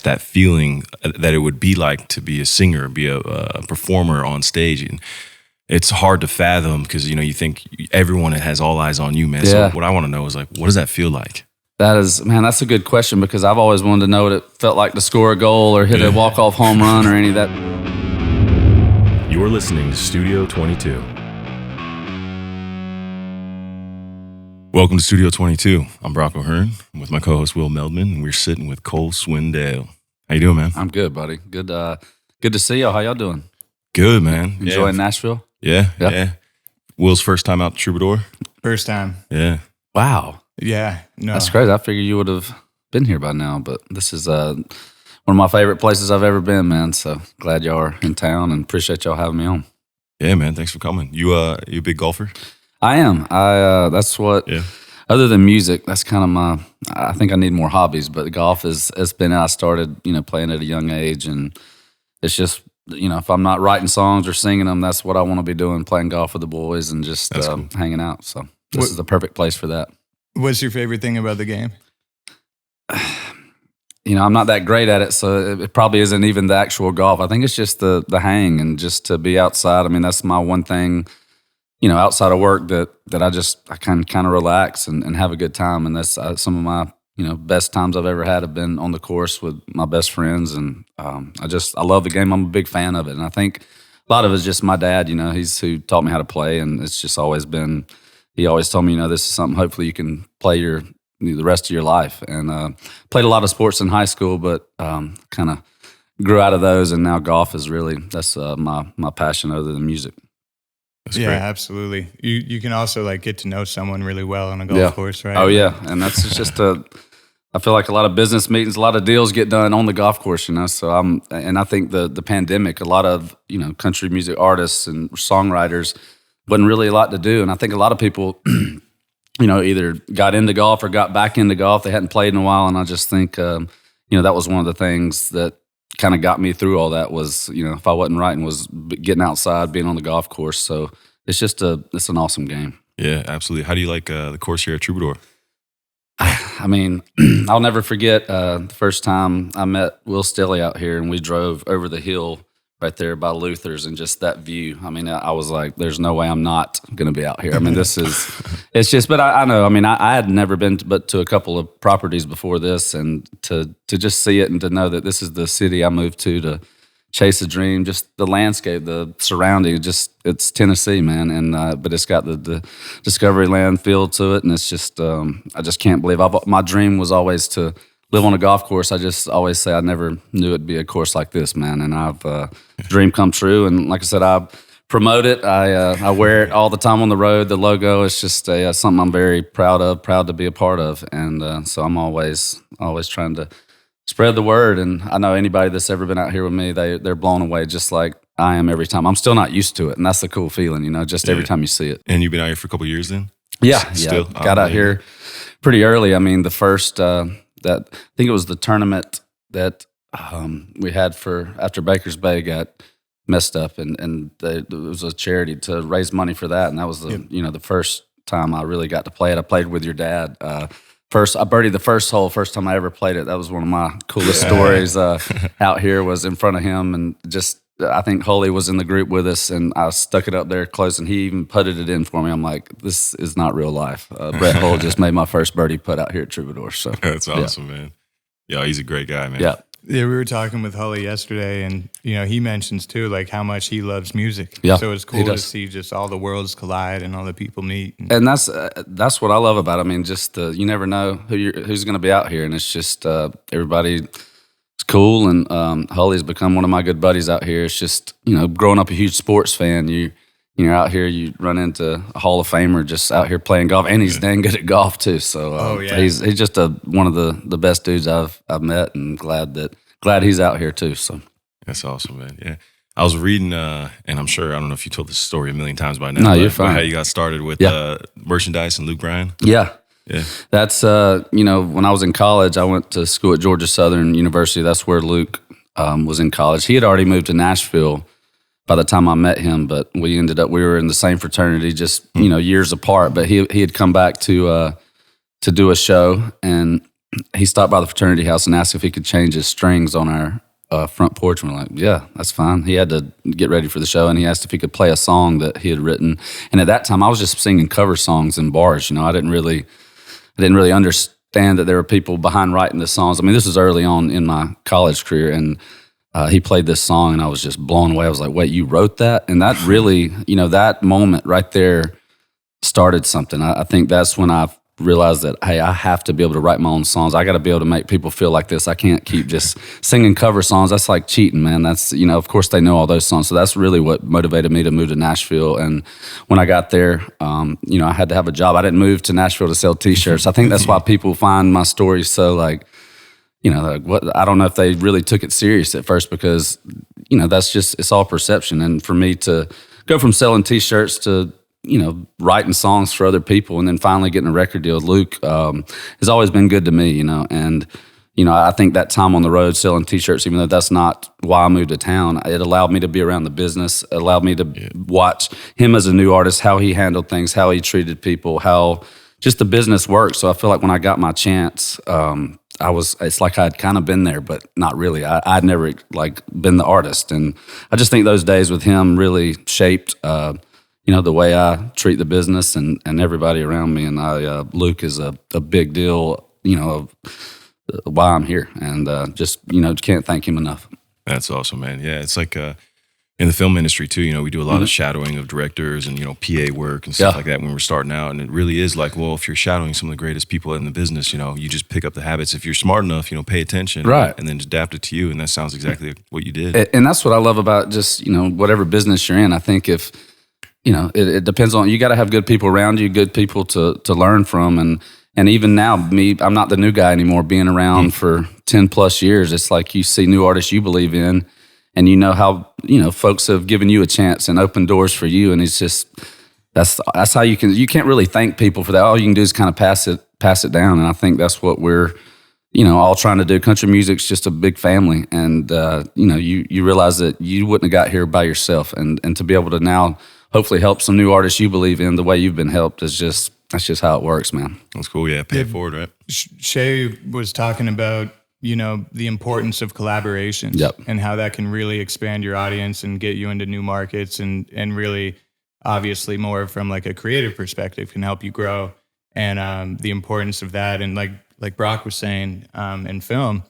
just that feeling that it would be like to be a singer, be a performer on stage. And it's hard to fathom because, you think everyone has all eyes on you, man. Yeah. So what I want to know is like, what does that feel like? That's a good question because I've always wanted to know what it felt like to score a goal or hit a walk-off home run or any of that. You're listening to Studio 22. Welcome to Studio 22. I'm Brock O'Hearn. I'm with my co-host Will Meldman, and we're sitting with Cole Swindell. How you doing, man? I'm good, buddy. Good to see y'all. How y'all doing? Good, man. Enjoying Nashville? Yeah. Will's first time out to Troubadour? First time. Yeah. Wow. Yeah. No. That's crazy. I figured you would have been here by now, but this is one of my favorite places I've ever been, man. So glad y'all are in town and appreciate y'all having me on. Yeah, man. Thanks for coming. You a big golfer? I am. That's what, other than music, that's kind of I think I need more hobbies, but golf I started, playing at a young age, and it's just, if I'm not writing songs or singing them, that's what I want to be doing, playing golf with the boys and just cool. hanging out. So this is the perfect place for that. What's your favorite thing about the game? I'm not that great at it, so it probably isn't even the actual golf. I think it's just the hang and just to be outside. I mean, that's my one thing, outside of work that I can kind of relax and have a good time. And that's some of my, best times I've ever had have been on the course with my best friends. And I love the game. I'm a big fan of it. And I think a lot of it is just my dad, he's who taught me how to play. And it's just always been, he always told me, this is something hopefully you can play the rest of your life. And played a lot of sports in high school, but kind of grew out of those. And now golf is really, that's my passion other than music. That's great. Great. Absolutely. You can also get to know someone really well on a golf course, right? Oh yeah, and that's just I feel like a lot of business meetings, a lot of deals get done on the golf course, So I think the pandemic, a lot of country music artists and songwriters wasn't really a lot to do, and I think a lot of people, either got into golf or got back into golf. They hadn't played in a while, and I just think that was one of the things that kind of got me through all that was, if I wasn't writing, was getting outside, being on the golf course. So it's just it's an awesome game. Yeah, absolutely. How do you like the course here at Troubadour? I mean, I'll never forget the first time I met Will Stilly out here, and we drove over the hill right there by Luther's, and just that view. I mean, I was like, there's no way I'm not going to be out here. I mean, it's just, but I know, I mean, I had never been but to a couple of properties before this, and to just see it and to know that this is the city I moved to chase a dream, just the landscape, the surrounding, it's Tennessee, man. And, but it's got the Discovery Land feel to it. And it's just, I just can't believe my dream was always to live on a golf course. I just always say I never knew it'd be a course like this, man. And I've dream come true. And like I said, I promote it. I wear it all the time on the road. The logo is just something I'm very proud to be a part of. And so I'm always trying to spread the word. And I know anybody that's ever been out here with me, they're blown away just like I am every time. I'm still not used to it. And that's the cool feeling, just every time you see it. And you've been out here for a couple of years then? Yeah. Still? Got out here pretty early. I mean, the first, I think it was the tournament that we had after Baker's Bay got messed up, and it was a charity to raise money for that, and that was the first time I really got to play it. I played with your dad. I birdied the first hole, first time I ever played it. That was one of my coolest stories out here, was in front of him, and just I think Holy was in the group with us, and I stuck it up there close, and he even putted it in for me. I'm like, this is not real life. Brett Hull just made my first birdie putt out here at Troubadour. So that's awesome, man. Yeah, he's a great guy, man. Yeah, we were talking with Holly yesterday, and he mentions too how much he loves music. Yeah, so it's cool to see just all the worlds collide and all the people meet. And that's what I love about it. I mean, just you never know who's going to be out here, and it's just everybody. It's cool, and Holly's become one of my good buddies out here. It's just, growing up a huge sports fan, you're out here, you run into a Hall of Famer just out here playing golf, and he's dang good at golf too. So he's just one of the best dudes I've met, and glad he's out here too. So that's awesome, man. Yeah, I was reading, and I'm sure, I don't know if you told this story a million times by now. No, you're fine. How you got started with merchandise and Luke Bryan. Yeah. Yeah, that's when I was in college, I went to school at Georgia Southern University. That's where Luke was in college. He had already moved to Nashville by the time I met him, but we were in the same fraternity, just years apart. But he had come back to do a show, and he stopped by the fraternity house and asked if he could change his strings on our front porch. And we're like, yeah, that's fine. He had to get ready for the show, and he asked if he could play a song that he had written. And at that time, I was just singing cover songs in bars. I didn't really understand that there were people behind writing the songs. I mean, this was early on in my college career, and he played this song, and I was just blown away. I was like, wait, you wrote that? And that really, that moment right there started something. I think that's when I realized that, hey, I have to be able to write my own songs. I got to be able to make people feel like this. I can't keep just singing cover songs. That's like cheating, man. That's, of course they know all those songs. So that's really what motivated me to move to Nashville. And when I got there, I had to have a job. I didn't move to Nashville to sell T-shirts. I think that's why people find my story so like what, I don't know if they really took it serious at first, because, that's just, it's all perception. And for me to go from selling T-shirts to, writing songs for other people, and then finally getting a record deal with Luke has always been good to me, and, I think that time on the road selling T-shirts, even though that's not why I moved to town, it allowed me to be around the business, it allowed me to watch him as a new artist, how he handled things, how he treated people, how just the business works. So I feel like when I got my chance, it's like I'd kind of been there, but not really. I'd never been the artist. And I just think those days with him really shaped, the way I treat the business and everybody around me. And Luke is a big deal, of why I'm here. And just can't thank him enough. That's awesome, man. Yeah, it's like in the film industry too, we do a lot of shadowing of directors and, PA work and stuff like that when we're starting out. And it really is like, well, if you're shadowing some of the greatest people in the business, you just pick up the habits. If you're smart enough, pay attention, right, and then adapt it to you. And that sounds exactly what you did. And that's what I love about just, whatever business you're in. I think if, it depends on, you got to have good people around you, good people to learn from. And even now, I'm not the new guy anymore, being around for 10 plus years. It's like you see new artists you believe in, and how, folks have given you a chance and opened doors for you. And it's just, that's how you can't really thank people for that. All you can do is kind of pass it down. And I think that's what we're, all trying to do. Country music's just a big family. And, you realize that you wouldn't have got here by yourself. And to be able to now hopefully help some new artists you believe in the way you've been helped that's just how it works, man. That's cool. Yeah. Pay it forward, right? Shay was talking about, the importance of collaborations, and how that can really expand your audience and get you into new markets, and really, obviously, more from like a creative perspective can help you grow, and the importance of that. And like Brock was saying, in film,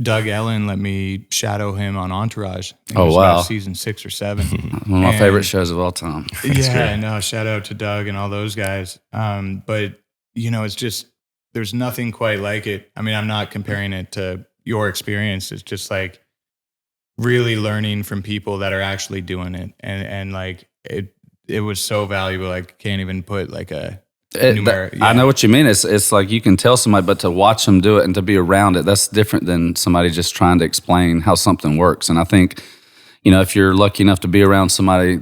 Doug Ellen let me shadow him on Entourage. Oh, wow. Season 6 or 7. One of my favorite shows of all time. Yeah, no, shout out to Doug and all those guys. But, it's just, there's nothing quite like it. I mean, I'm not comparing it to your experience. It's just like really learning from people that are actually doing it. And like, it was so valuable. I can't even put like a numeric. Yeah. I know what you mean. It's like you can tell somebody, but to watch them do it and to be around it, that's different than somebody just trying to explain how something works. And I think, if you're lucky enough to be around somebody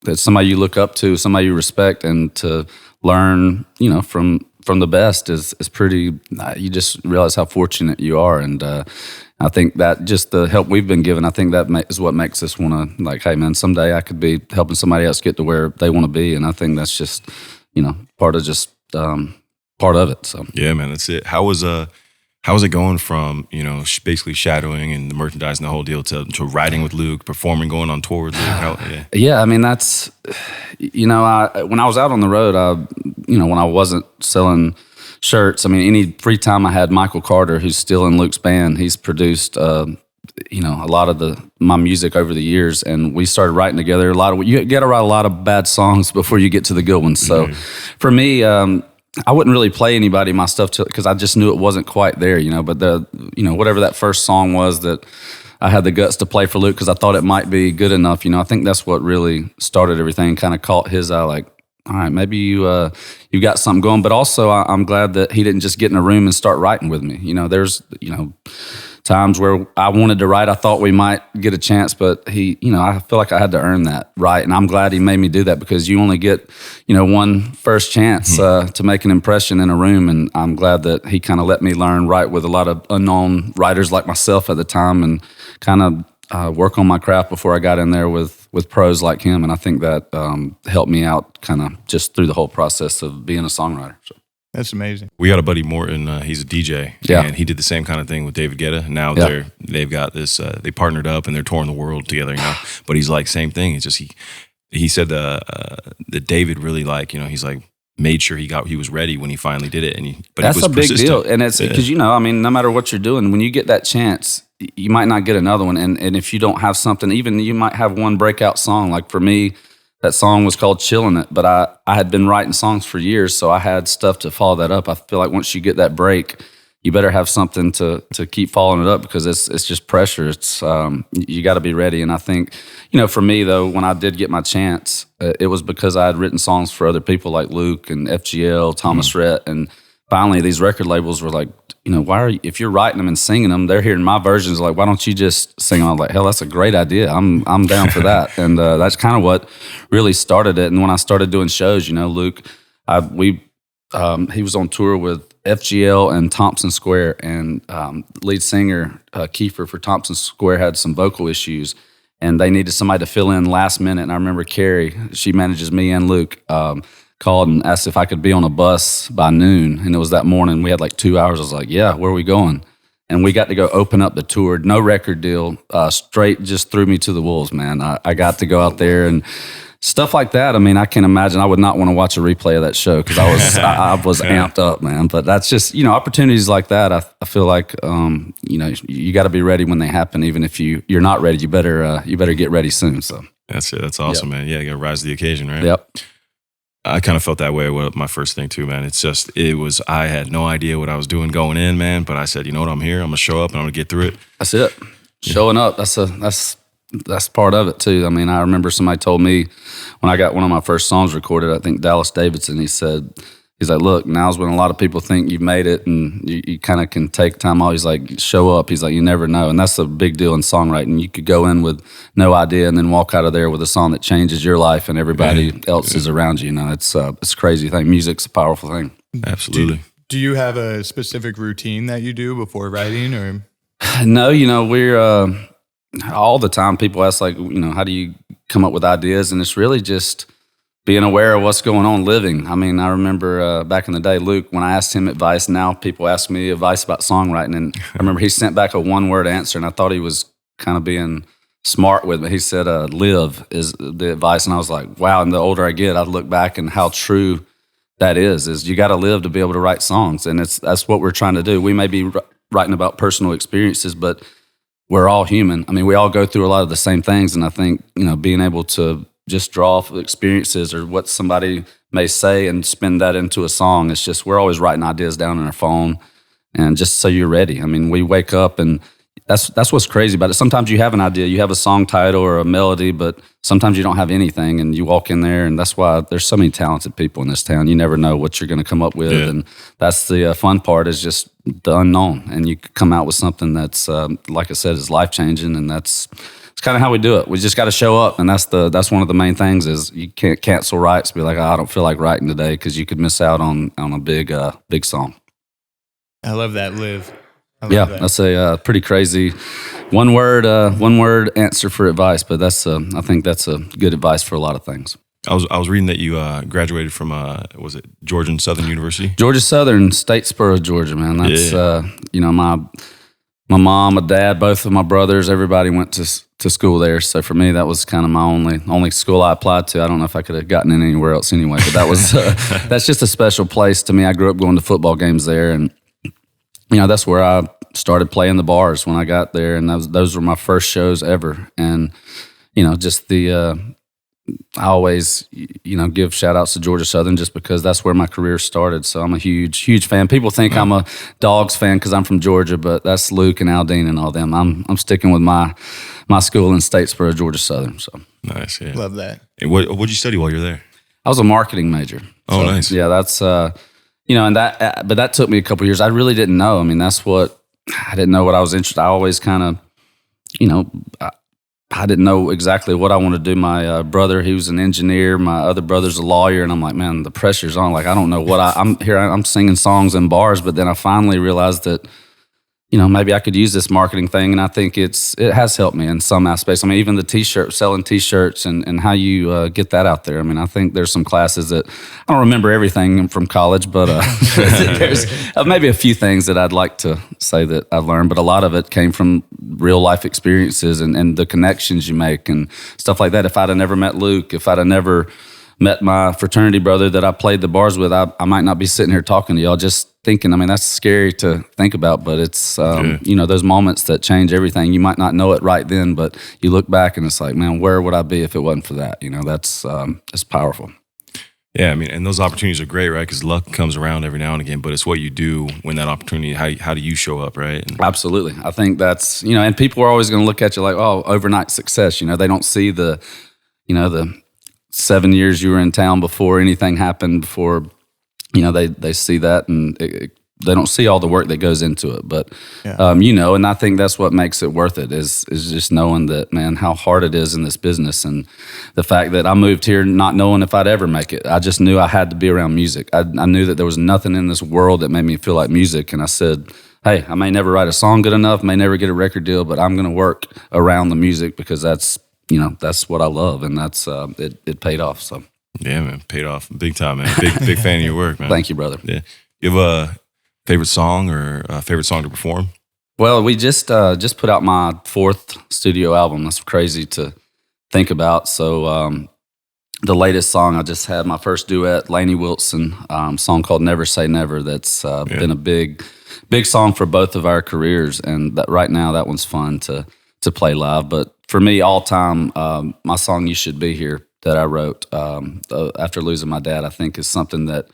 that's somebody you look up to, somebody you respect, and to learn, from the best is pretty, you just realize how fortunate you are. And I think that just the help we've been given, I think that is what makes us want to, like, hey man, someday I could be helping somebody else get to where they want to be. And I think that's just, part of it. So yeah, man, that's it. How was it going from, basically shadowing and the merchandise and the whole deal to writing with Luke, performing, going on tour with Luke? Yeah, I mean, that's, when I was out on the road, when I wasn't selling shirts, I mean, any free time I had, Michael Carter, who's still in Luke's band, he's produced, a lot of my music over the years, and we started writing together. You got to write a lot of bad songs before you get to the good ones. So for me, I wouldn't really play anybody my stuff because I just knew it wasn't quite there, But whatever that first song was that I had the guts to play for Luke because I thought it might be good enough. I think that's what really started everything. Kind of caught his eye, like, all right, maybe you've got something going. But also, I'm glad that he didn't just get in a room and start writing with me. There's times where I wanted to write, I thought we might get a chance, but I feel like I had to earn that right. And I'm glad he made me do that because you only get, one first chance to make an impression in a room. And I'm glad that he kind of let me learn write with a lot of unknown writers like myself at the time and kind of work on my craft before I got in there with pros like him. And I think that helped me out kind of just through the whole process of being a songwriter. So. That's amazing. We got a buddy Morton. He's a DJ, and he did the same kind of thing with David Guetta. Now they've got this. They partnered up and they're touring the world together. But he's like same thing. It's just he said that David really he's like made sure he was ready when he finally did it. But that's he was a big persistent. deal, and it's because I mean, no matter what you're doing, when you get that chance, you might not get another one. And if you don't have something, even you might have one breakout song. Like for me, that song was called "Chillin' It," but I had been writing songs for years, so I had stuff to follow that up. I feel like once you get that break, you better have something to keep following it up because it's just pressure. It's you got to be ready. And I think for me though, when I did get my chance, it was because I had written songs for other people like Luke and FGL, Thomas Rhett, and finally these record labels were like, why are you, if you're writing them and singing them, they're hearing my versions, like, why don't you just sing them? I was like, hell, that's a great idea. I'm down for that. And that's kind of what really started it. And when I started doing shows, Luke, he was on tour with FGL and Thompson Square, and lead singer Kiefer for Thompson Square had some vocal issues, and they needed somebody to fill in last minute. And I remember Carrie, she manages me and Luke, called and asked if I could be on a bus by noon, and it was that morning. We had like 2 hours. I was like, yeah, where are we going? And we got to go open up the tour. No record deal. Straight just threw me to the wolves, man. I got to go out there and stuff like that. I mean, I can't imagine. I would not want to watch a replay of that show because I was amped up, man. But that's just, opportunities like that. I feel like, you got to be ready when they happen. Even if you're not ready, you better get ready soon. So that's it. That's awesome, man. Yeah, you got to rise to the occasion, right? Yep. I kind of felt that way with my first thing too, man. I had no idea what I was doing going in, man. But I said, you know what, I'm here. I'm gonna show up and I'm gonna get through it. That's it. Showing up. That's part of it too. I mean, I remember somebody told me when I got one of my first songs recorded, I think Dallas Davidson, he's like, look, now's when a lot of people think you've made it and you kind of can take time off. He's like, show up. He's like, you never know. And that's a big deal in songwriting. You could go in with no idea and then walk out of there with a song that changes your life and everybody else is around you. It's a crazy thing. Music's a powerful thing. Absolutely. Do you have a specific routine that you do before writing or? No, we're all the time people ask like, how do you come up with ideas? And it's really just being aware of what's going on, living. I mean, I remember back in the day, Luke, when I asked him advice, now people ask me advice about songwriting. And I remember he sent back a one-word answer, and I thought he was kind of being smart with me. He said, live is the advice. And I was like, wow. And the older I get, I look back and how true that is you got to live to be able to write songs. And that's what we're trying to do. We may be writing about personal experiences, but we're all human. I mean, we all go through a lot of the same things. And I think, being able to just draw off of experiences or what somebody may say and spin that into a song. It's just, we're always writing ideas down on our phone and just so you're ready. I mean, we wake up and that's what's crazy about it. Sometimes you have an idea, you have a song title or a melody, but sometimes you don't have anything and you walk in there, and that's why there's so many talented people in this town. You never know what you're going to come up with. Yeah. And that's the fun part, is just the unknown. And you come out with something that's, like I said, is life-changing, and it's kind of how we do it. We just got to show up, and that's one of the main things is you can't cancel rights. Be like, I don't feel like writing today, because you could miss out on a big song. I love that, live. That's a pretty crazy one word answer for advice, but I think that's a good advice for a lot of things. I was reading that you graduated from was it Georgia Southern University? Georgia Southern, Statesboro, Georgia, man. That's my mom, my dad, both of my brothers, everybody went to school there. So for me, that was kind of my only school I applied to. I don't know if I could have gotten in anywhere else anyway, but that was that's just a special place to me. I grew up going to football games there, and that's where I started playing the bars when I got there, and those were my first shows ever. And just I always give shout outs to Georgia Southern just because that's where my career started. So I'm a huge fan. People think I'm a Dogs fan because I'm from Georgia, but that's Luke and Aldine and all them. I'm sticking with my school in Statesboro, Georgia Southern. So nice, yeah. Love that. And what'd you study while you were there? I was a marketing major. Oh, so, nice. Yeah, that's and that, but that took me a couple years. I really didn't know. I mean, I didn't know what I was interested. I always kind of, I didn't know exactly what I wanted to do. My brother, he was an engineer. My other brother's a lawyer, and I'm like, man, the pressure's on. Like, I don't know what I'm singing songs in bars, but then I finally realized that, maybe I could use this marketing thing. And I think it has helped me in some aspects. I mean, even the selling t-shirts and how you get that out there. I mean, I think there's some classes that I don't remember everything from college, but there's maybe a few things that I'd like to say that I've learned, but a lot of it came from real life experiences and the connections you make and stuff like that. If I'd have never met Luke, if I'd have never met my fraternity brother that I played the bars with, I might not be sitting here talking to y'all just thinking. I mean, that's scary to think about, but it's, those moments that change everything. You might not know it right then, but you look back and it's like, man, where would I be if it wasn't for that? That's it's powerful. Yeah, I mean, and those opportunities are great, right? Because luck comes around every now and again, but it's what you do when that opportunity, how do you show up, right? Absolutely. I think that's, and people are always going to look at you like, oh, overnight success. They don't see the 7 years you were in town before anything happened, before, they see that and they don't see all the work that goes into it. But, and I think that's what makes it worth it is just knowing that, man, how hard it is in this business. And the fact that I moved here not knowing if I'd ever make it. I just knew I had to be around music. I knew that there was nothing in this world that made me feel like music. And I said, hey, I may never write a song good enough, may never get a record deal, but I'm going to work around the music because that's what I love, and that's it paid off. So yeah, man, paid off big time, man. Big fan of your work, man. Thank you, brother. Yeah, you have a favorite song or a favorite song to perform? Well, we just put out my 4th studio album. That's crazy to think about. So the latest song I just had my first duet, Lainey Wilson, song called "Never Say Never." That's been a big song for both of our careers, and that right now that one's fun to play live. But for me, all time, my song "You Should Be Here" that I wrote after losing my dad, I think is something that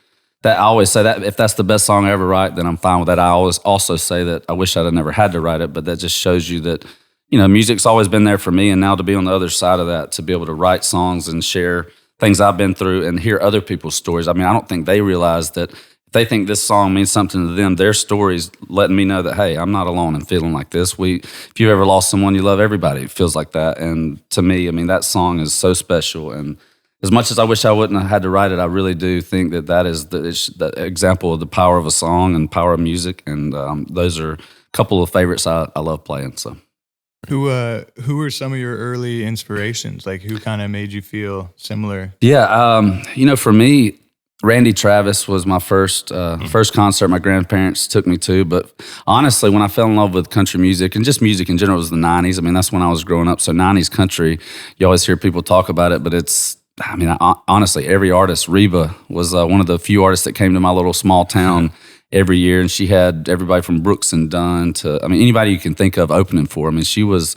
I always say that if that's the best song I ever write, then I'm fine with that. I always also say that I wish I'd have never had to write it, but that just shows you that, music's always been there for me. And now to be on the other side of that, to be able to write songs and share things I've been through and hear other people's stories. I mean, I don't think they realize that if they think this song means something to them, their stories letting me know that, hey, I'm not alone in feeling like this. If you ever lost someone you love, everybody feels like that. And to me, I mean, that song is so special. And as much as I wish I wouldn't have had to write it, I really do think that is the example of the power of a song and power of music. And those are a couple of favorites I love playing. So, who were some of your early inspirations? Like, who kind of made you feel similar? Yeah, for me, Randy Travis was my first concert my grandparents took me to. But honestly, when I fell in love with country music and just music in general, it was the 90s. I mean, that's when I was growing up. So 90s country, you always hear people talk about it, but honestly, every artist, Reba was one of the few artists that came to my little small town every year, and she had everybody from Brooks and Dunn to, anybody you can think of opening for. I mean, she was,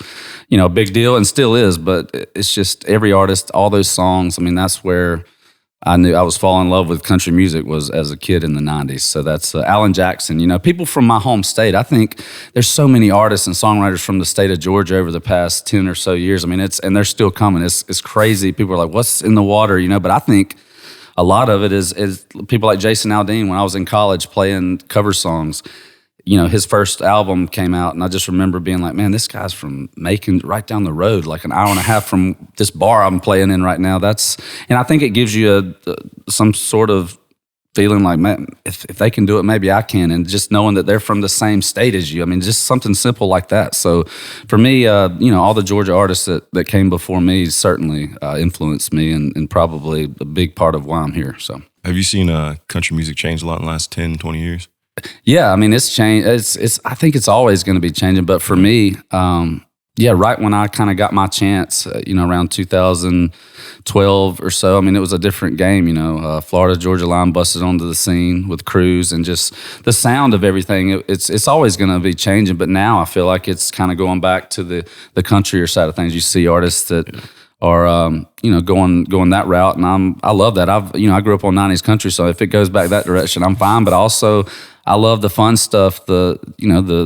a big deal and still is, but it's just every artist, all those songs. I mean, that's where I knew I was falling in love with country music was as a kid in the 90s. So that's Alan Jackson. People from my home state. I think there's so many artists and songwriters from the state of Georgia over the past 10 or so years. I mean, and they're still coming. It's crazy. People are like, what's in the water? But I think a lot of it is people like Jason Aldean when I was in college playing cover songs. His first album came out, and I just remember being like, man, this guy's from Macon, right down the road, like an hour and a half from this bar I'm playing in right now. And I think it gives you some sort of feeling like, man, if they can do it, maybe I can. And just knowing that they're from the same state as you. I mean, just something simple like that. So for me, all the Georgia artists that came before me certainly influenced me and probably a big part of why I'm here. So, have you seen country music change a lot in the last 10, 20 years? Yeah, I mean, it's changed. I think it's always going to be changing. But for me, right when I kind of got my chance, around 2012 or so, I mean, it was a different game. Florida Georgia Line busted onto the scene with Cruz, and just the sound of everything. It's always going to be changing. But now I feel like it's kind of going back to the country side of things. You see artists that are going that route, and I love that. I grew up on 90s country, so if it goes back that direction, I'm fine. But also, I love the fun stuff, the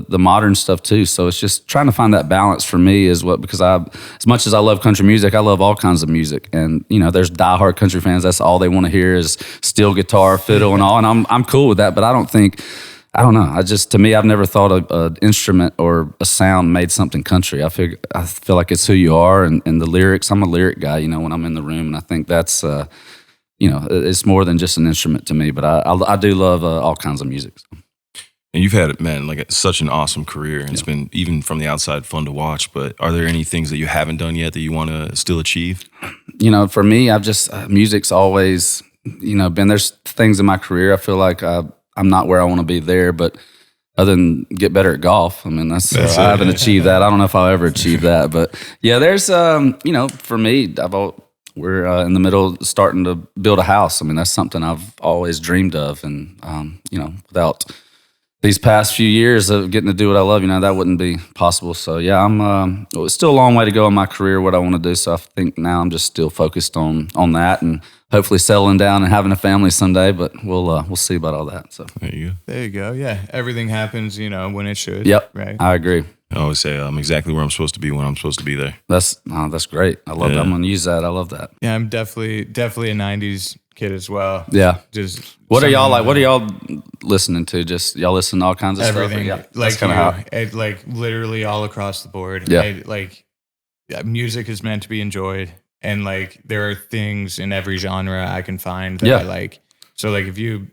modern stuff too. So it's just trying to find that balance for me because as much as I love country music, I love all kinds of music. And there's diehard country fans. That's all they want to hear is steel guitar, fiddle, and all. And I'm cool with that. But I don't know. To me, I've never thought an instrument or a sound made something country. I feel like it's who you are and the lyrics. I'm a lyric guy, when I'm in the room, and I think that's it's more than just an instrument to me. But I do love all kinds of music. And you've had, man, like such an awesome career, and it's been, even from the outside, fun to watch. But are there any things that you haven't done yet that you want to still achieve? For me, I've just music's always, been, there's things in my career I feel like I'm not where I want to be there, but other than get better at golf. I mean, that's I haven't achieved that. I don't know if I'll ever achieve that, but yeah, there's for me, we're in the middle of starting to build a house. I mean, that's something I've always dreamed of, and without these past few years of getting to do what I love, that wouldn't be possible. So yeah, it's still a long way to go in my career, what I want to do. So I think now I'm just still focused on that, and hopefully settling down and having a family someday. But we'll see about all that. So there you go. There you go. Yeah, everything happens, when it should. Yep. Right. I agree. I always say I'm exactly where I'm supposed to be when I'm supposed to be there. That's great. I love that. I'm gonna use that. I love that. Yeah, I'm definitely a '90s kid as well. Yeah. Just what are y'all like? What are y'all listening to? Just y'all listen to all kinds of everything. stuff? Yeah, like kind of like literally all across the board. Yeah. Music is meant to be enjoyed, and like there are things in every genre I can find that I like. So like if you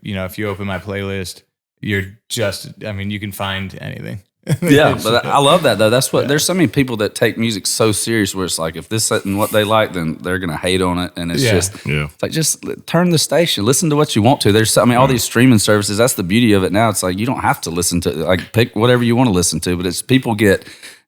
open my playlist, you can find anything. Yeah, but I love that though. That's what there's so many people that take music so serious where it's like if this isn't what they like, then they're gonna hate on it, and it's it's like just turn the station, listen to what you want to. There's all these streaming services. That's the beauty of it now. It's like you don't have to listen to like pick whatever you want to listen to, but it's people get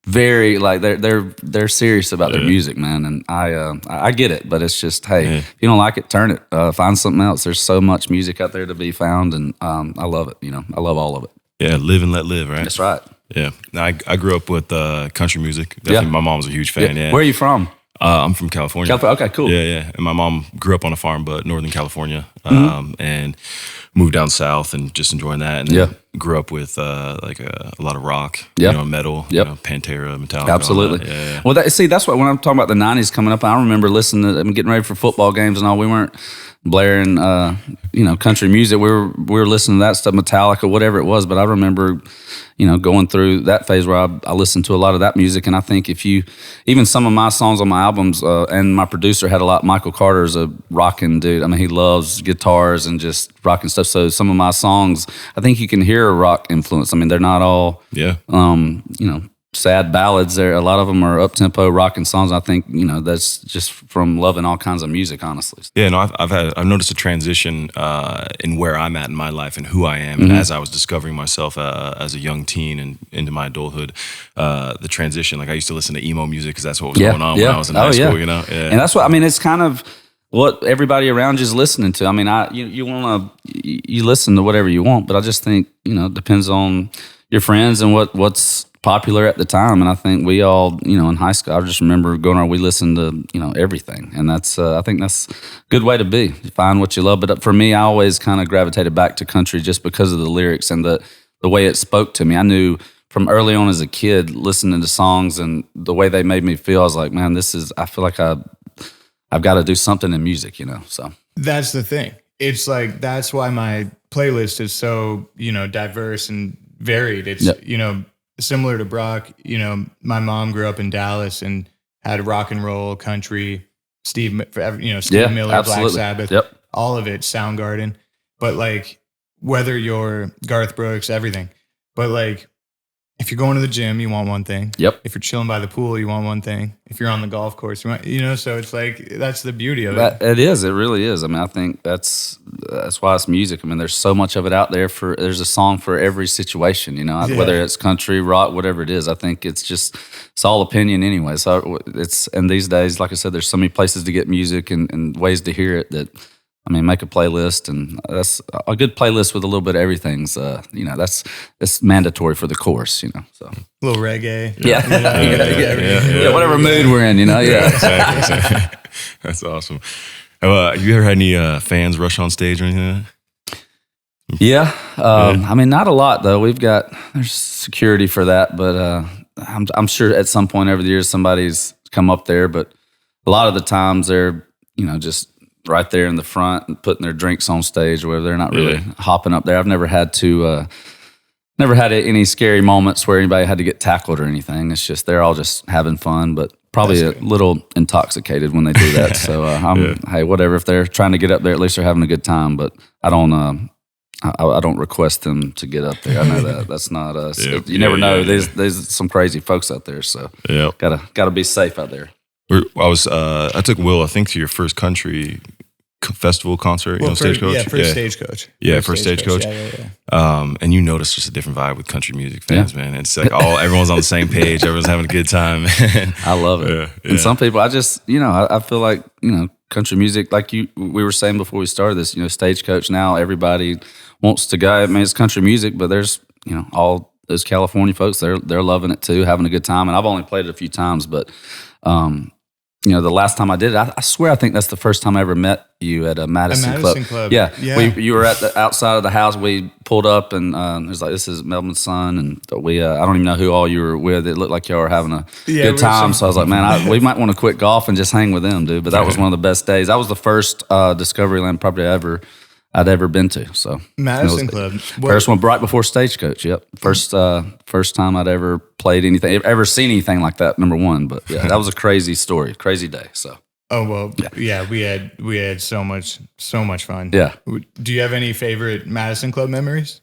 very like they're serious about their music, man, and I get it, but it's just if you don't like it, turn it, find something else. There's so much music out there to be found, and I love it. I love all of it. Yeah, live and let live, right? That's right. Yeah. Now, I grew up with country music. Definitely, my mom was a huge fan. Yeah. Where are you from? I'm from California. Okay, cool. Yeah. And my mom grew up on a farm, but Northern California, and moved down south and just enjoying that. And then grew up with like a lot of rock, metal, Pantera, Metallica. Absolutely. Yeah. Well, that's what when I'm talking about the '90s coming up, I remember listening to getting ready for football games and all. We weren't blaring, country music. We were listening to that stuff, Metallica, whatever it was. But I remember, going through that phase where I listened to a lot of that music. And I think even some of my songs on my albums, and my producer had a lot. Michael Carter's a rocking dude. I mean, he loves guitars and just rocking stuff. So some of my songs, I think you can hear a rock influence. I mean, they're not all, sad ballads. There, a lot of them are up tempo rocking songs. I think that's just from loving all kinds of music, honestly. Yeah, no, I've noticed a transition in where I'm at in my life and who I am, and as I was discovering myself as a young teen and into my adulthood, the transition. Like I used to listen to emo music because that's what was going on when I was in high school. And that's what it's kind of what everybody around you is listening to. I mean, you listen to whatever you want, but I just think it depends on your friends and what's popular at the time. And I think we all, in high school, I just remember going around, we listened to, everything. And that's, I think that's a good way to be. You find what you love. But for me, I always kind of gravitated back to country just because of the lyrics and the way it spoke to me. I knew from early on as a kid, listening to songs and the way they made me feel, I was like, man, I feel like I've got to do something in music, so. That's the thing. It's like, that's why my playlist is so, diverse and varied. It's, similar to Brock, my mom grew up in Dallas and had rock and roll, country, Steve Miller, absolutely. Black Sabbath, all of it, Soundgarden. But like, whether you're Garth Brooks, everything. But like, if you're going to the gym, you want one thing. Yep. If you're chilling by the pool, you want one thing. If you're on the golf course, you want, so it's like, that's the beauty of it. It is. It really is. I mean, I think that's why it's music. I mean, there's so much of it out there there's a song for every situation, whether it's country, rock, whatever it is. I think it's all opinion anyway. So and these days, like I said, there's so many places to get music and ways to hear it that, I mean, make a playlist, and that's a good playlist with a little bit of everything's, that's mandatory for the course, so. A little reggae. Yeah. Whatever mood we're in, Yeah. Exactly. That's awesome. Have you ever had any fans rush on stage or anything like that? Yeah. I mean, not a lot though. There's security for that, but I'm sure at some point over the years somebody's come up there, but a lot of the times they're, just right there in the front and putting their drinks on stage or whatever. They're not really hopping up there. I've never had any scary moments where anybody had to get tackled or anything. It's just, they're all just having fun, but probably a little intoxicated when they do that. So hey, whatever. If they're trying to get up there, at least they're having a good time, but I don't I don't request them to get up there. I know that's not us. You never know. There's some crazy folks out there, so gotta be safe out there. I took Will, I think, to your first country festival concert, Stagecoach. Yeah, first Stagecoach. Yeah, first Stagecoach. Yeah. And you notice just a different vibe with country music fans, man. It's like everyone's on the same page. Everyone's having a good time. I love it. Yeah. And some people, I just, I feel like, country music, like we were saying before we started this, Stagecoach now, everybody wants to go. I mean, it's country music, but there's, all those California folks, they're loving it too, having a good time. And I've only played it a few times, but, the last time I did it, I swear I think that's the first time I ever met you at a Madison Club. Yeah. You were at the outside of the house. We pulled up and it was like, this is Melvin's son. And I don't even know who all you were with. It looked like y'all were having a good time. So I was like, man, we might want to quit golf and just hang with them, dude. But that was one of the best days. That was the first Discoveryland property I'd ever been to. So Madison Club. First one right before Stagecoach. Yep. First time I'd ever played anything, ever seen anything like that, number one. But yeah, that was a crazy story, crazy day. So. Oh, well, yeah, we had so much fun. Yeah. Do you have any favorite Madison Club memories?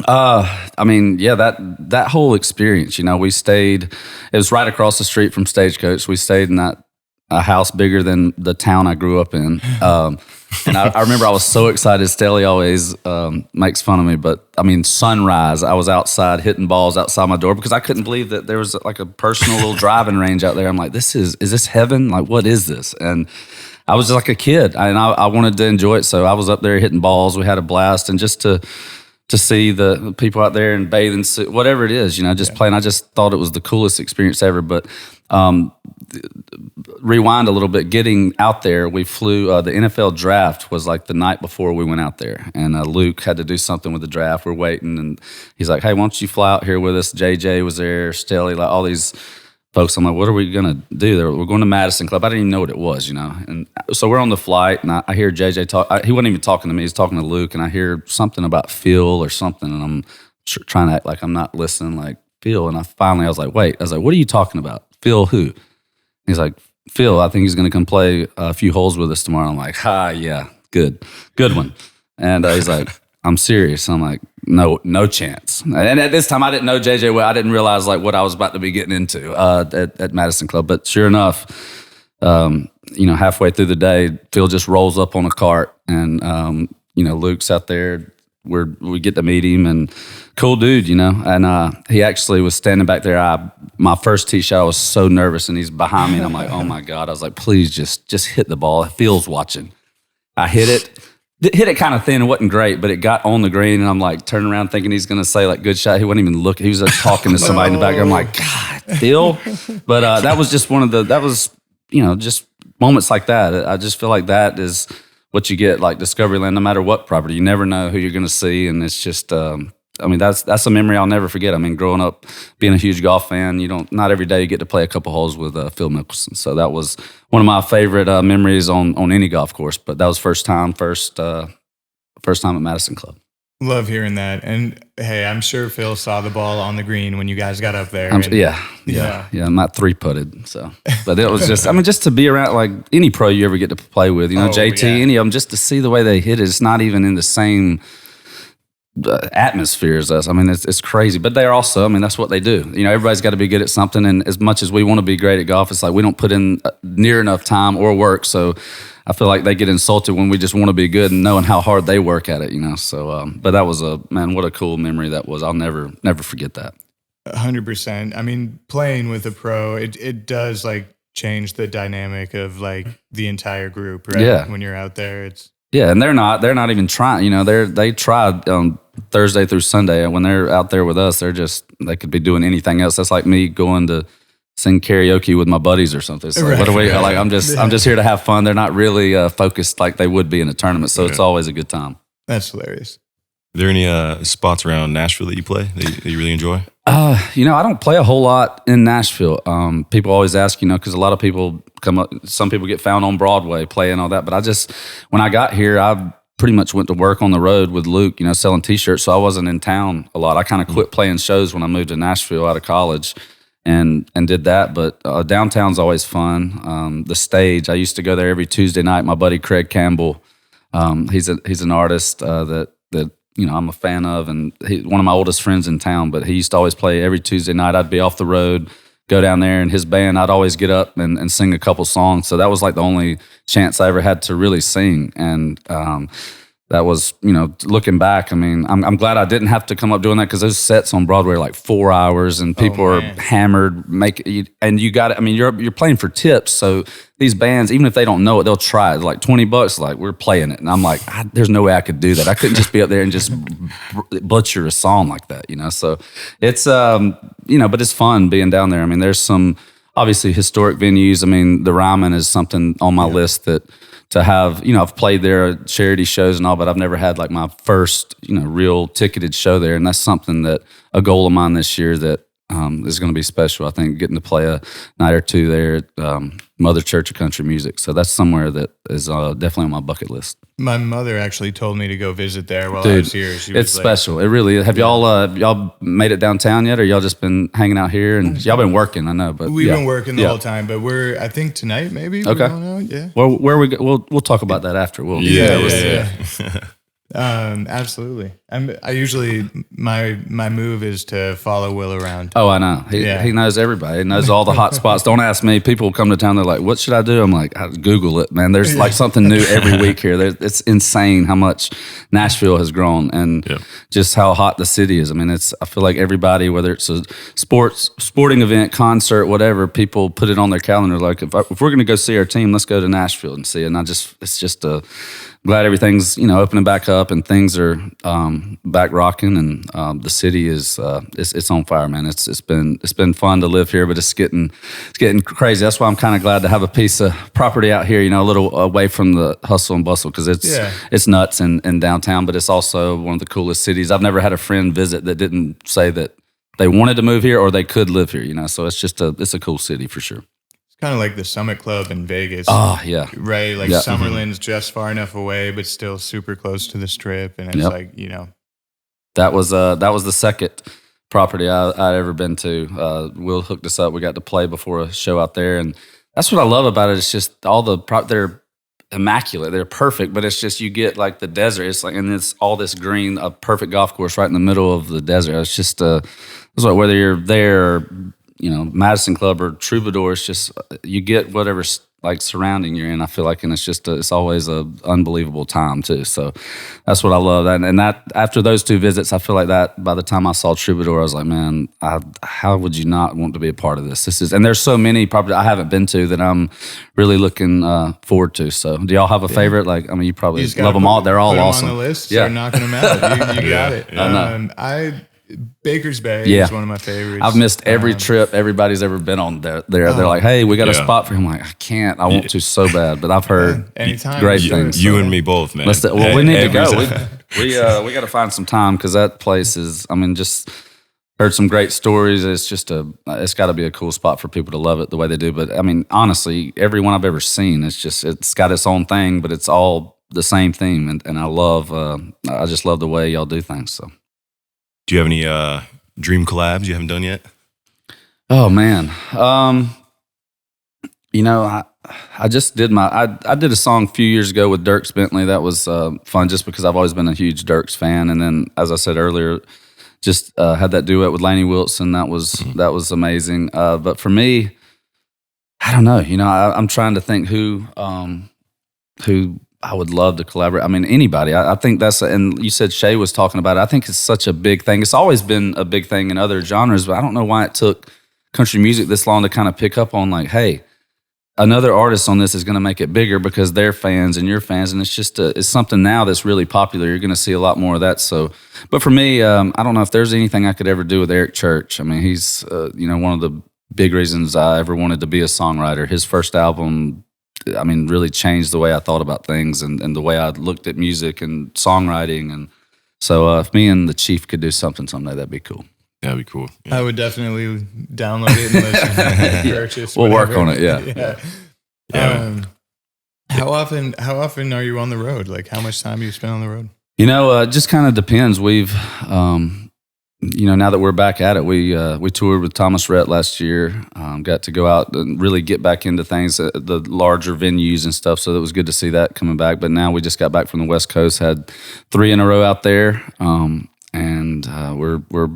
That whole experience, we stayed, it was right across the street from Stagecoach. We stayed in a house bigger than the town I grew up in. And I remember I was so excited. Stelly always makes fun of me, but sunrise, I was outside hitting balls outside my door because I couldn't believe that there was like a personal little driving range out there. I'm like, is this heaven? Like, what is this? And I was just like a kid, and I wanted to enjoy it. So I was up there hitting balls. We had a blast, and just to see the people out there and bathing suit, whatever it is, just playing. I just thought it was the coolest experience ever. But rewind a little bit, getting out there, we flew, the NFL draft was like the night before we went out there. And Luke had to do something with the draft. We're waiting, and he's like, hey, why don't you fly out here with us? JJ was there, Stelly, like all these folks. I'm like, what are we going to do there? We're going to Madison Club. I didn't even know what it was, And so we're on the flight, and I hear JJ talk. He wasn't even talking to me. He's talking to Luke, and I hear something about Phil or something, and I'm trying to act like I'm not listening, like, Phil. And I was like, wait. I was like, what are you talking about? Phil who? He's like, Phil, I think he's going to come play a few holes with us tomorrow. I'm like, yeah, good one. And he's like, I'm serious. I'm like, no chance. And at this time, I didn't know JJ well. I didn't realize like what I was about to be getting into at Madison Club. But sure enough, halfway through the day, Phil just rolls up on a cart, and Luke's out there. We get to meet him, and cool dude, And he actually was standing back there. My first tee shot, I was so nervous, and he's behind me, and I'm like, oh my God. I was like, please just hit the ball. Phil's watching. I hit it. Hit it kind of thin. It wasn't great, but it got on the green, and I'm like turning around thinking he's going to say like good shot. He wasn't even looking. He was just talking to somebody in the back. I'm like, God, Phil. But that was just just moments like that. I just feel like that is what you get, like Discoveryland, no matter what property. You never know who you're going to see, and it's just, that's a memory I'll never forget. Growing up, being a huge golf fan, not every day you get to play a couple holes with Phil Mickelson. So that was one of my favorite memories on any golf course. But that was first time at Madison Club. Love hearing that. And hey, I'm sure Phil saw the ball on the green when you guys got up there. Yeah. I'm not 3-putted. So, but it was just, just to be around like any pro you ever get to play with, JT, any of them, just to see the way they hit it. It's not even in the same atmosphere as us. It's crazy, but they're also, that's what they do. Everybody's got to be good at something. And as much as we want to be great at golf, it's like we don't put in near enough time or work. So I feel like they get insulted when we just want to be good and knowing how hard they work at it, So, but that was what a cool memory that was. I'll never forget that. 100%. Playing with a pro, it does like change the dynamic of like the entire group, right? Yeah. When you're out there, and they're not even trying. They tried on Thursday through Sunday. And when they're out there with us, they could be doing anything else. That's like me going to sing karaoke with my buddies or something. So what are we like? I'm just here to have fun. They're not really focused like they would be in a tournament. So it's always a good time. That's hilarious. Are there any spots around Nashville that you play that you really enjoy? I don't play a whole lot in Nashville. People always ask, because a lot of people come up, some people get found on Broadway playing all that. But when I got here, I pretty much went to work on the road with Luke, selling T-shirts. So I wasn't in town a lot. I kind of quit playing shows when I moved to Nashville out of college and did that. But downtown's always fun. The stage, I used to go there every Tuesday night. My buddy Craig Campbell, he's an artist that I'm a fan of, and one of my oldest friends in town. But he used to always play every Tuesday night. I'd be off the road, go down there, and his band, I'd always get up and sing a couple songs. So that was like the only chance I ever had to really sing. And that was, looking back, I mean, I'm glad I didn't have to come up doing that, because those sets on Broadway are like 4 hours, and people are hammered. And you got it. I mean, you're playing for tips, so these bands, even if they don't know it, they'll try it. Like $20, like, we're playing it, and I'm like, there's no way I could do that. I couldn't just be up there and just butcher a song like that, So it's but it's fun being down there. I mean, there's some obviously historic venues. I mean, the Ryman is something on my list that. To have, I've played there at charity shows and all, but I've never had like my first, real ticketed show there. And that's something that a goal of mine this year that is going to be special. I think getting to play a night or two there at Mother Church of Country Music. So that's somewhere that is definitely on my bucket list. My mother actually told me to go visit there while I was here. It's special. It really is. Have y'all made it downtown yet, or y'all just been hanging out here? And y'all been working, I know, but we've been working the whole time. But I think tonight maybe. Okay. We're going out, yeah. Well, where we go, we'll talk about that after. Absolutely. I usually my move is to follow Will around. Oh, I know. He knows everybody. He knows all the hot spots. Don't ask me. People come to town. They're like, "What should I do?" I'm like, "Google it, man." There's like something new every week here. It's insane how much Nashville has grown and just how hot the city is. I mean, I feel like everybody, whether it's a sporting event, concert, whatever, people put it on their calendar. Like, if we're going to go see our team, let's go to Nashville and see it. And it's just glad everything's opening back up and things are back rocking, and the city is it's on fire, man. It's been fun to live here, but it's getting crazy. That's why I'm kind of glad to have a piece of property out here, a little away from the hustle and bustle, because it's nuts in downtown, but it's also one of the coolest cities. I've never had a friend visit that didn't say that they wanted to move here or they could live here. So it's just it's a cool city for sure. Kind of like the Summit Club in Vegas. Oh, yeah. Right? Like Summerlin's just far enough away, but still super close to the Strip. And it's like, That was the second property I'd ever been to. Will hooked us up. We got to play before a show out there. And that's what I love about it. It's just all they're immaculate. They're perfect, but it's just you get like the desert. It's like, and it's all this green, a perfect golf course right in the middle of the desert. It's just, it's like whether you're there or, Madison Club or Troubadour, it's just, you get whatever's like surrounding you, and I feel like, and it's just, it's always a unbelievable time too. So that's what I love. And that after those two visits, I feel like that by the time I saw Troubadour, I was like, man, how would you not want to be a part of this? And there's so many properties I haven't been to that I'm really looking forward to. So do y'all have a favorite? Like, I mean, you probably love them all. They're all awesome. On the list, start knocking them out. You got it. I know. Baker's Bay is one of my favorites. I've missed every trip everybody's ever been on there. They're like, hey, we got a spot for him. I'm like, I can't. I want to so bad, but I've heard great things. You and me both, man. We need to go. We got to find some time, because that place is, I mean, just heard some great stories. It's just it's got to be a cool spot for people to love it the way they do. But I mean, honestly, everyone I've ever seen, it's got its own thing, but it's all the same theme. And I just love the way y'all do things. So. Do you have any dream collabs you haven't done yet? Oh man, I just did I did a song a few years ago with Dierks Bentley. That was fun, just because I've always been a huge Dierks fan. And then, as I said earlier, just had that duet with Lainey Wilson. That was amazing. But for me, I don't know. I'm trying to think who I would love to collaborate. I mean, anybody. I think and you said Shay was talking about it. I think it's such a big thing. It's always been a big thing in other genres, but I don't know why it took country music this long to kind of pick up on, like, hey, another artist on this is going to make it bigger because they're fans and you're fans. And it's just, it's something now that's really popular. You're going to see a lot more of that. So, but for me, I don't know if there's anything I could ever do with Eric Church. I mean, he's, one of the big reasons I ever wanted to be a songwriter. His first album, I mean, really changed the way I thought about things and the way I looked at music and songwriting. And so if me and the Chief could do something someday, that'd be cool. That'd be cool. Yeah. I would definitely download it and listen. Purchase, we'll work on it, yeah. How often are you on the road? Like, how much time do you spend on the road? It just kind of depends. We've, now that we're back at it, we toured with Thomas Rhett last year. Got to go out and really get back into things, the larger venues and stuff. So it was good to see that coming back. But now we just got back from the West Coast, had 3 in a row out there, and we're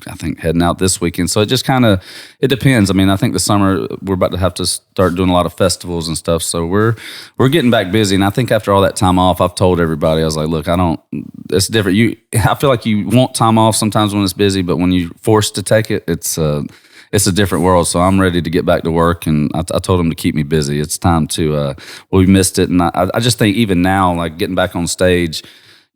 I think heading out this weekend. So it just it depends. I mean, I think the summer we're about to have to start doing a lot of festivals and stuff. So we're getting back busy. And I think after all that time off, I've told everybody, I was like, look, it's different. I feel like you want time off sometimes when it's busy, but when you're forced to take it, it's a different world. So I'm ready to get back to work. And I told them to keep me busy. It's time to, we missed it. And I just think even now, like getting back on stage,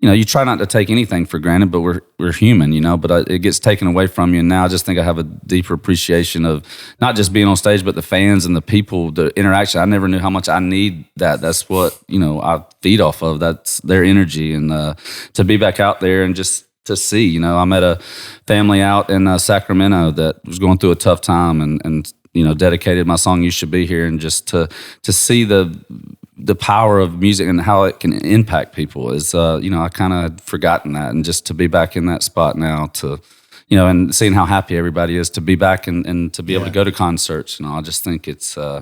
you try not to take anything for granted, but we're human, but it gets taken away from you. And now I just think I have a deeper appreciation of not just being on stage, but the fans and the people, the interaction. I never knew how much I need that. That's what, I feed off of. That's their energy. And to be back out there and just to see, I met a family out in Sacramento that was going through a tough time and dedicated my song "You Should Be Here," and just to see the power of music and how it can impact people is, I kind of had forgotten that. And just to be back in that spot now to, and seeing how happy everybody is to be back and to be able to go to concerts, I just think it's, I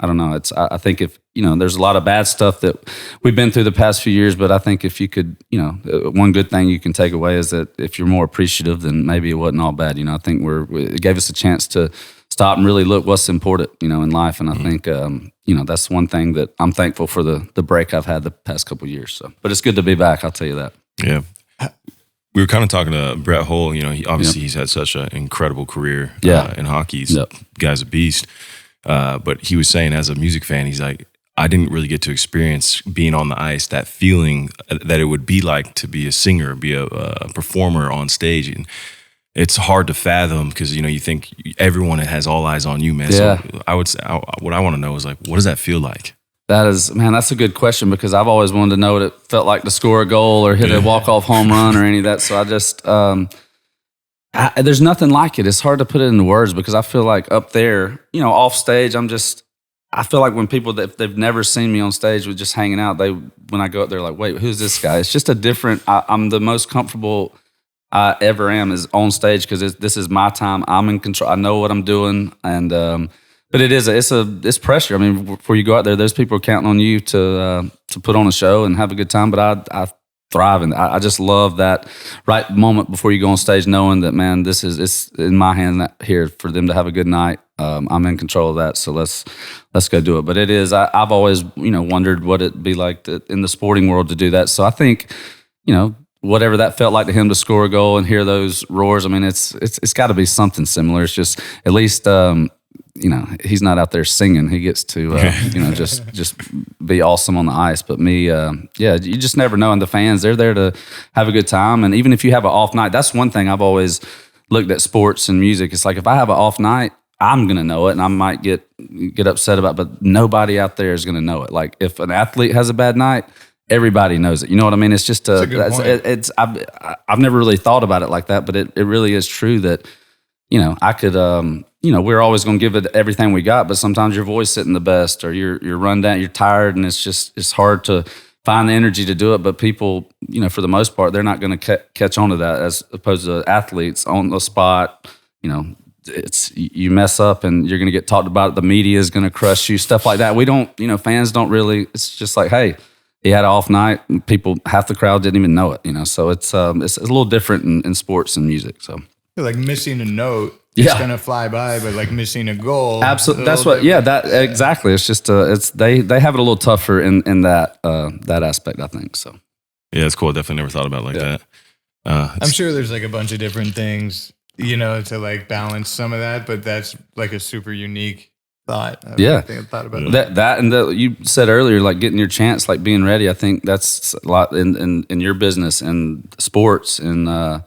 don't know. I think if, there's a lot of bad stuff that we've been through the past few years, but I think if you could, one good thing you can take away is that if you're more appreciative, then maybe it wasn't all bad. I think it gave us a chance to stop and really look what's important, in life. And I think, that's one thing that I'm thankful for the break I've had the past couple of years. So, but it's good to be back. I'll tell you that. Yeah. We were kind of talking to Brett Hull, he's had such an incredible career in hockey. Guy's a beast. But he was saying as a music fan, he's like, I didn't really get to experience being on the ice, that feeling that it would be like to be a singer, be a performer on stage. And it's hard to fathom because, you think everyone has all eyes on you, man. Yeah. So I would say, what I want to know is like, what does that feel like? That's a good question because I've always wanted to know what it felt like to score a goal or hit a walk-off home run or any of that. So I just, there's nothing like it. It's hard to put it into words because I feel like up there, off stage, I feel like when people, if they've never seen me on stage with just hanging out, when I go up there, like, wait, who's this guy? It's just a different, I'm the most comfortable I ever am is on stage because this is my time. I'm in control. I know what I'm doing. And, but it's pressure. I mean, before you go out there, those people are counting on you to put on a show and have a good time. But I thrive and I just love that right moment before you go on stage, knowing that, man, it's in my hands here for them to have a good night. I'm in control of that, so let's go do it. But it is. I've always wondered what it'd be like in the sporting world to do that. So I think whatever that felt like to him to score a goal and hear those roars. I mean, it's got to be something similar. It's just at least. He's not out there singing. He gets to, just be awesome on the ice. But me, you just never know. And the fans, they're there to have a good time. And even if you have an off night, that's one thing I've always looked at sports and music. It's like if I have an off night, I'm going to know it and I might get upset about it, but nobody out there is going to know it. Like if an athlete has a bad night, everybody knows it. You know what I mean? It's just, I've never really thought about it like that, but it really is true that, I could, we're always going to give it everything we got, but sometimes your voice isn't the best or you're run down, you're tired, and it's hard to find the energy to do it. But people, for the most part, they're not going to catch on to that as opposed to athletes on the spot. You mess up and you're going to get talked about. The media is going to crush you, stuff like that. We don't, fans don't really, it's just like, hey, he had an off night and people, half the crowd didn't even know it, so it's a little different in sports and music. So like missing a note, it's going to fly by, but like missing a goal. Absolutely. That's what, exactly. It's just, they have it a little tougher in that aspect, I think. So, yeah, it's cool. I definitely never thought about it like that. I'm sure there's like a bunch of different things, to like balance some of that, but that's like a super unique thought. I think I thought about it. That and you said earlier, like getting your chance, like being ready. I think that's a lot in your business and sports and,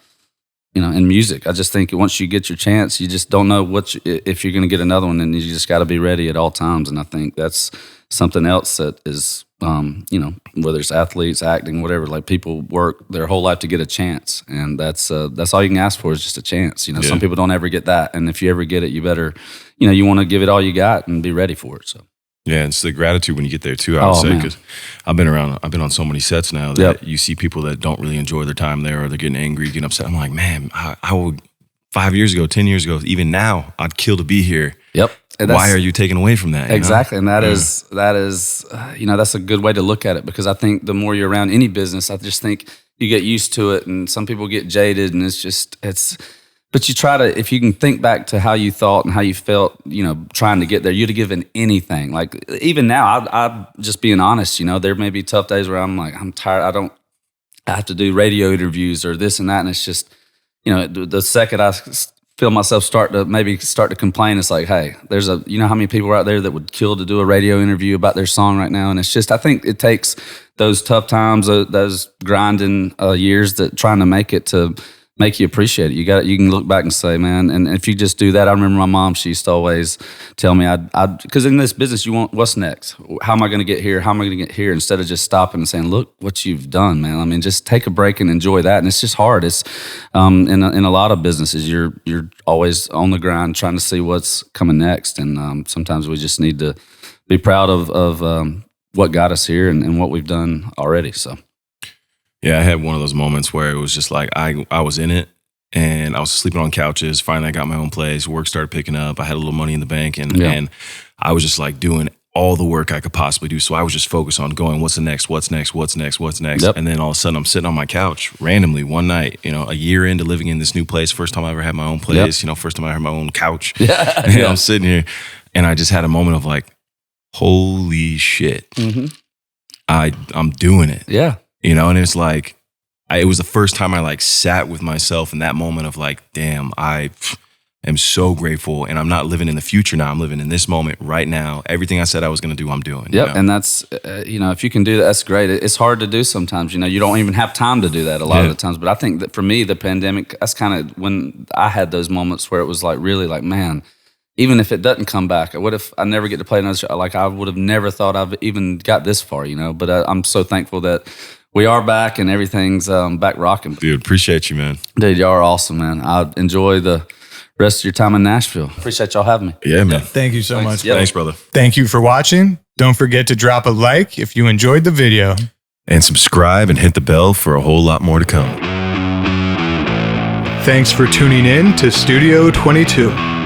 in music. I just think once you get your chance, you just don't know if you're going to get another one, and you just got to be ready at all times. And I think that's something else that is, whether it's athletes, acting, whatever, like people work their whole life to get a chance. And that's all you can ask for is just a chance. Some people don't ever get that. And if you ever get it, you better, you want to give it all you got and be ready for it. So. Yeah, it's the gratitude when you get there too, I would say, because I've been on so many sets now that you see people that don't really enjoy their time there, or they're getting angry, getting upset. I'm like, man, I would 5 years ago, 10 years ago, even now, I'd kill to be here. Yep. Why are you taking away from that? Exactly. And that is, that's a good way to look at it, because I think the more you're around any business, I just think you get used to it, and some people get jaded, and but you try to, if you can think back to how you thought and how you felt, trying to get there, you'd have given anything. Like even now, I'm just being honest, there may be tough days where I'm like, I'm tired. I have to do radio interviews or this and that. And it's just, the second I feel myself start to complain, it's like, hey, there's how many people are out there that would kill to do a radio interview about their song right now. And it's just, I think it takes those tough times, those grinding years that trying to make it to make you appreciate it. You can look back and say, man, and if you just do that, I remember my mom, she used to always tell me, because in this business, you want, what's next? How am I going to get here? How am I going to get here? Instead of just stopping and saying, look what you've done, man. I mean, just take a break and enjoy that. And it's just hard. It's in a lot of businesses, you're always on the grind trying to see what's coming next. And sometimes we just need to be proud of what got us here and what we've done already. So. Yeah, I had one of those moments where it was just like I was in it, and I was sleeping on couches. Finally, I got my own place. Work started picking up. I had a little money in the bank, and I was just like doing all the work I could possibly do. So I was just focused on going, what's the next, what's next, what's next, what's next. Yep. And then all of a sudden, I'm sitting on my couch randomly one night, a year into living in this new place. First time I ever had my own place, first time I had my own couch. Yeah. I'm sitting here, and I just had a moment of like, holy shit, I'm doing it. Yeah. And it's like, it was the first time I like sat with myself in that moment of like, damn, I am so grateful, and I'm not living in the future now. I'm living in this moment right now. Everything I said I was going to do, I'm doing. Yep. And that's, if you can do that, that's great. It's hard to do sometimes, you don't even have time to do that a lot of the times. But I think that for me, the pandemic, that's kind of when I had those moments where it was like, really like, man, even if it doesn't come back, what if I never get to play another show? Like I would have never thought I've even got this far, but I'm so thankful that we are back and everything's back rocking. Dude, appreciate you, man. Dude, y'all are awesome, man. I enjoy the rest of your time in Nashville. Appreciate y'all having me. Yeah, man. Thank you so much. Yep. Thanks, brother. Thank you for watching. Don't forget to drop a like if you enjoyed the video. And subscribe and hit the bell for a whole lot more to come. Thanks for tuning in to Studio 22.